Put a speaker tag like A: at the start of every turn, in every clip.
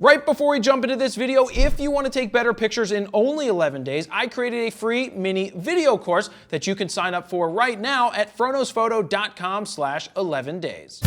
A: Right before we jump into this video, if you want to take better pictures in only 11 days, I created a free mini video course that you can sign up for right now at froknosphoto.com/11days.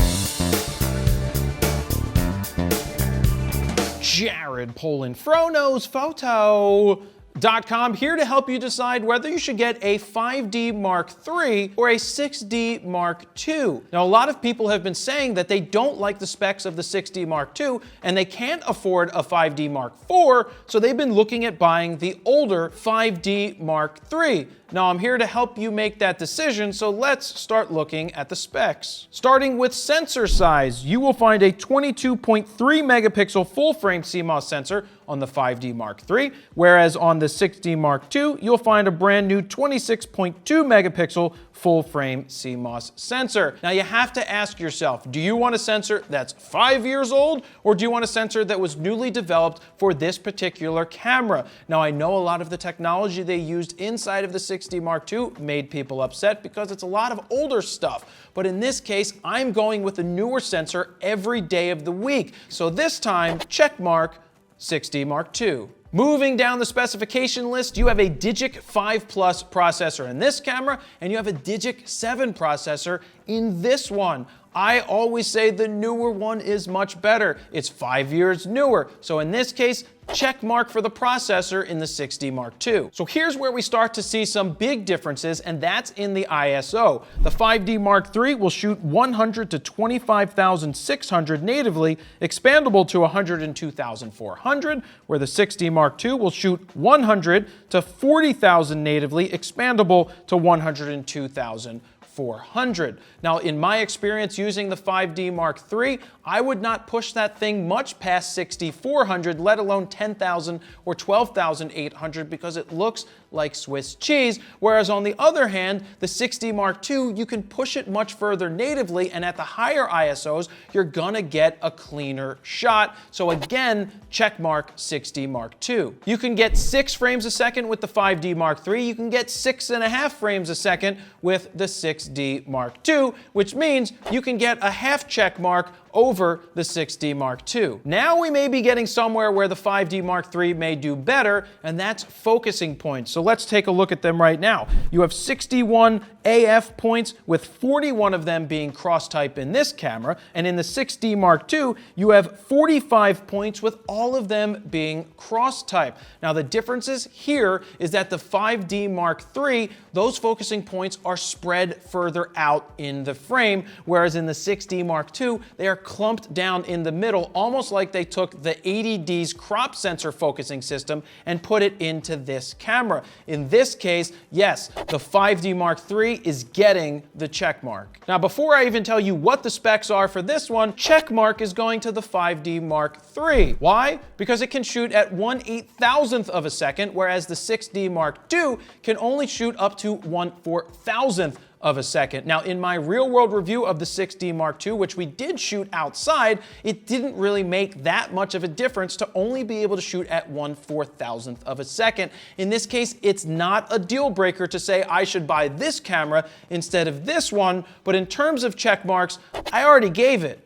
A: Jared Polin, froknosphoto.com, here to help you decide whether you should get a 5D Mark III or a 6D Mark II. Now, a lot of people have been saying that they don't like the specs of the 6D Mark II and they can't afford a 5D Mark IV, so they've been looking at buying the older 5D Mark III. Now, I'm here to help you make that decision, so let's start looking at the specs. Starting with sensor size, you will find a 22.3 megapixel full-frame CMOS sensor on the 5D Mark III, whereas on the 6D Mark II, you'll find a brand new 26.2 megapixel full-frame CMOS sensor. Now, you have to ask yourself, do you want a sensor that's 5 years old, or do you want a sensor that was newly developed for this particular camera? Now, I know a lot of the technology they used inside of the 6D Mark II made people upset because it's a lot of older stuff. But in this case, I'm going with a newer sensor every day of the week. So this time, check mark 6D Mark II. Moving down the specification list, you have a DIGIC 5 Plus processor in this camera, and you have a DIGIC 7 processor in this one. I always say the newer one is much better. It's 5 years newer. So in this case, check mark for the processor in the 6D Mark II. So here's where we start to see some big differences, and that's in the ISO. The 5D Mark III will shoot 100 to 25,600 natively, expandable to 102,400, where the 6D Mark II will shoot 100 to 40,000 natively, expandable to 102,400. Now, in my experience using the 5D Mark III, I would not push that thing much past 6,400, let alone 10,000 or 12,800, because it looks like Swiss cheese. Whereas on the other hand, the 6D Mark II, you can push it much further natively, and at the higher ISOs, you're gonna get a cleaner shot. So again, check mark 6D Mark II. You can get 6 frames a second with the 5D Mark III. You can get 6.5 frames a second with the 6D Mark II, which means you can get a half check mark over the 6D Mark II. Now we may be getting somewhere where the 5D Mark III may do better, and that's focusing points. So let's take a look at them right now. You have 61 AF points, with 41 of them being cross-type in this camera, and in the 6D Mark II, you have 45 points with all of them being cross-type. Now the differences here is that the 5D Mark III, those focusing points are spread further out in the frame, whereas in the 6D Mark II, they are clumped down in the middle, almost like they took the 80D's crop sensor focusing system and put it into this camera. In this case, yes, the 5D Mark III is getting the check mark. Now, before I even tell you what the specs are for this one, check mark is going to the 5D Mark III. Why? Because it can shoot at 1/8,000th of a second, whereas the 6D Mark II can only shoot up to 1/4000th of a second. Now, in my real-world review of the 6D Mark II, which we did shoot outside, it didn't really make that much of a difference to only be able to shoot at 1/4000th of a second. In this case, it's not a deal breaker to say I should buy this camera instead of this one, but in terms of check marks, I already gave it,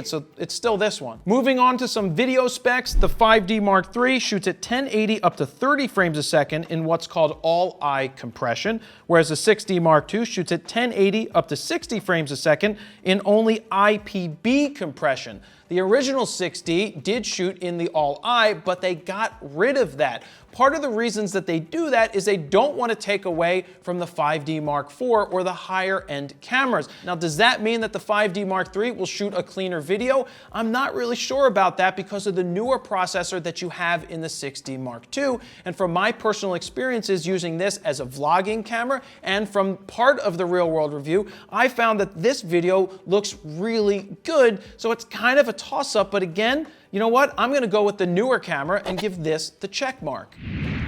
A: so it's still this one. Moving on to some video specs, the 5D Mark III shoots at 1080 up to 30 frames a second in what's called all-eye compression, whereas the 6D Mark II shoots at 1080 up to 60 frames a second in only IPB compression. The original 6D did shoot in the all-eye, but they got rid of that. Part of the reasons that they do that is they don't want to take away from the 5D Mark IV or the higher-end cameras. Now, does that mean that the 5D Mark III will shoot a cleaner video? I'm not really sure about that because of the newer processor that you have in the 6D Mark II. And from my personal experiences using this as a vlogging camera and from part of the real-world review, I found that this video looks really good. So it's kind of a toss-up, but again, you know what? I'm going to go with the newer camera and give this the check mark.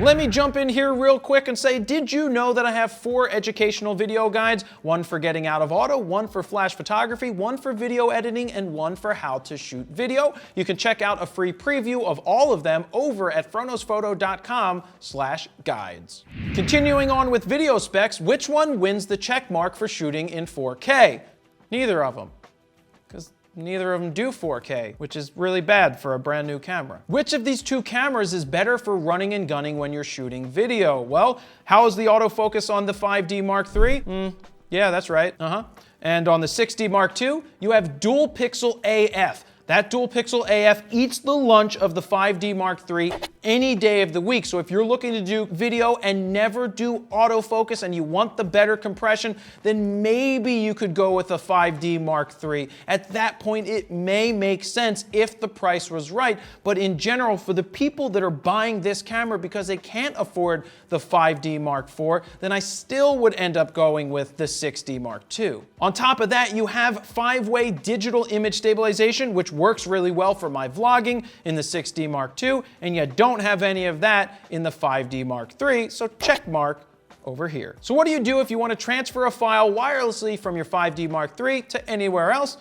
A: Let me jump in here real quick and say, did you know that I have 4 educational video guides? One for getting out of auto, one for flash photography, one for video editing, and one for how to shoot video. You can check out a free preview of all of them over at froknosphoto.com/guides. Continuing on with video specs, which one wins the check mark for shooting in 4K? Neither of them, because neither of them do 4K, which is really bad for a brand new camera. Which of these two cameras is better for running and gunning when you're shooting video? Well, how is the autofocus on the 5D Mark III? Yeah, that's right. And on the 6D Mark II, you have dual pixel AF. That dual pixel AF eats the lunch of the 5D Mark III any day of the week. So if you're looking to do video and never do autofocus and you want the better compression, then maybe you could go with a 5D Mark III. At that point, it may make sense if the price was right. But in general, for the people that are buying this camera because they can't afford the 5D Mark IV, then I still would end up going with the 6D Mark II. On top of that, you have 5-way digital image stabilization, which works really well for my vlogging in the 6D Mark II, and you don't have any of that in the 5D Mark III, so check mark over here. So what do you do if you want to transfer a file wirelessly from your 5D Mark III to anywhere else?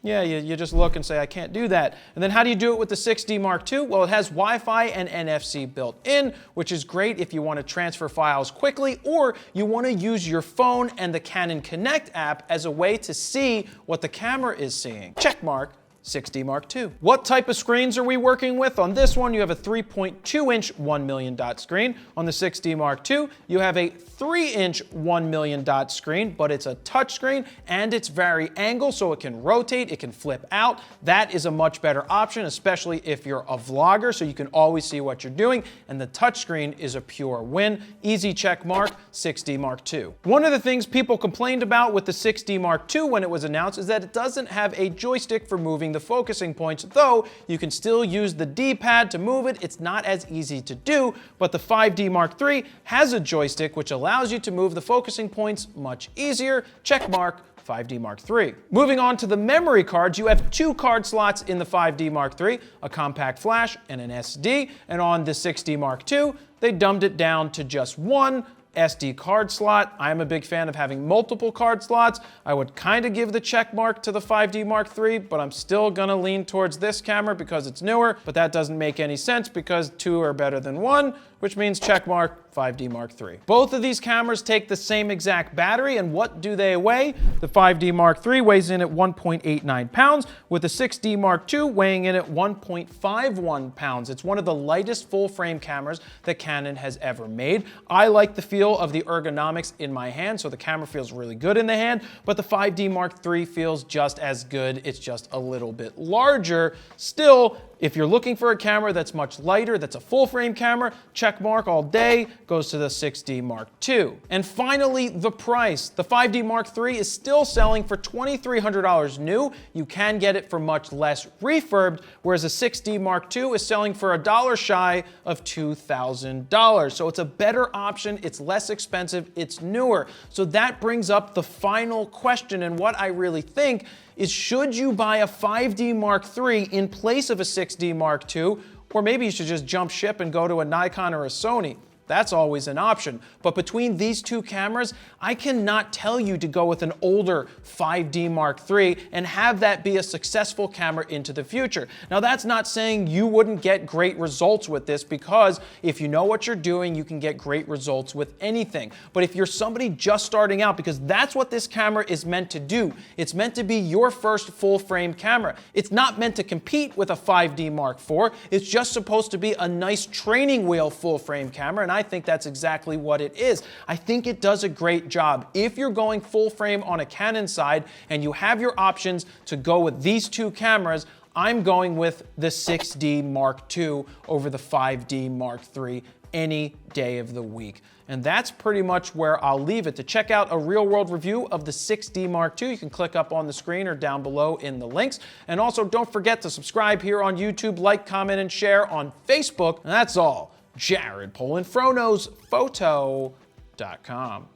A: Yeah, you just look and say, I can't do that. And then how do you do it with the 6D Mark II? Well, it has Wi-Fi and NFC built in, which is great if you want to transfer files quickly or you want to use your phone and the Canon Connect app as a way to see what the camera is seeing. Check mark. 6D Mark II. What type of screens are we working with? On this one, you have a 3.2-inch 1 million dot screen. On the 6D Mark II, you have a 3-inch 1 million dot screen, but it's a touch screen and it's vari-angle, so it can rotate, it can flip out. That is a much better option, especially if you're a vlogger, so you can always see what you're doing, and the touch screen is a pure win. Easy check mark, 6D Mark II. One of the things people complained about with the 6D Mark II when it was announced is that it doesn't have a joystick for moving the focusing points, though you can still use the D-pad to move it. It's not as easy to do, but the 5D Mark III has a joystick which allows you to move the focusing points much easier. Check mark, 5D Mark III. Moving on to the memory cards, you have 2 card slots in the 5D Mark III, a compact flash and an SD, and on the 6D Mark II, they dumbed it down to just 1 SD card slot. I'm a big fan of having multiple card slots. I would kind of give the check mark to the 5D Mark III, but I'm still gonna lean towards this camera because it's newer, but that doesn't make any sense because 2 are better than 1, which means check mark, 5D Mark III. Both of these cameras take the same exact battery, and what do they weigh? The 5D Mark III weighs in at 1.89 pounds, with the 6D Mark II weighing in at 1.51 pounds. It's one of the lightest full-frame cameras that Canon has ever made. I like the feel of the ergonomics in my hand, so the camera feels really good in the hand, but the 5D Mark III feels just as good. It's just a little bit larger. Still, if you're looking for a camera that's much lighter, that's a full-frame camera, check mark all day, goes to the 6D Mark II. And finally, the price. The 5D Mark III is still selling for $2,300 new. You can get it for much less refurbed, whereas a 6D Mark II is selling for $1 shy of $2,000. So it's a better option, it's less expensive, it's newer. So that brings up the final question, and what I really think is, should you buy a 5D Mark III in place of a 6D Mark II, or maybe you should just jump ship and go to a Nikon or a Sony? That's always an option. But between these two cameras, I cannot tell you to go with an older 5D Mark III and have that be a successful camera into the future. Now, that's not saying you wouldn't get great results with this, because if you know what you're doing, you can get great results with anything. But if you're somebody just starting out, because that's what this camera is meant to do, it's meant to be your first full-frame camera. It's not meant to compete with a 5D Mark IV. It's just supposed to be a nice training wheel full-frame camera, and I think that's exactly what it is. I think it does a great job. If you're going full frame on a Canon side and you have your options to go with these two cameras, I'm going with the 6D Mark II over the 5D Mark III any day of the week. And that's pretty much where I'll leave it. To check out a real-world review of the 6D Mark II, you can click up on the screen or down below in the links. And also, don't forget to subscribe here on YouTube, like, comment, and share on Facebook. And that's all. Jared Polin, FroKnowsPhoto.com.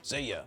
A: See ya.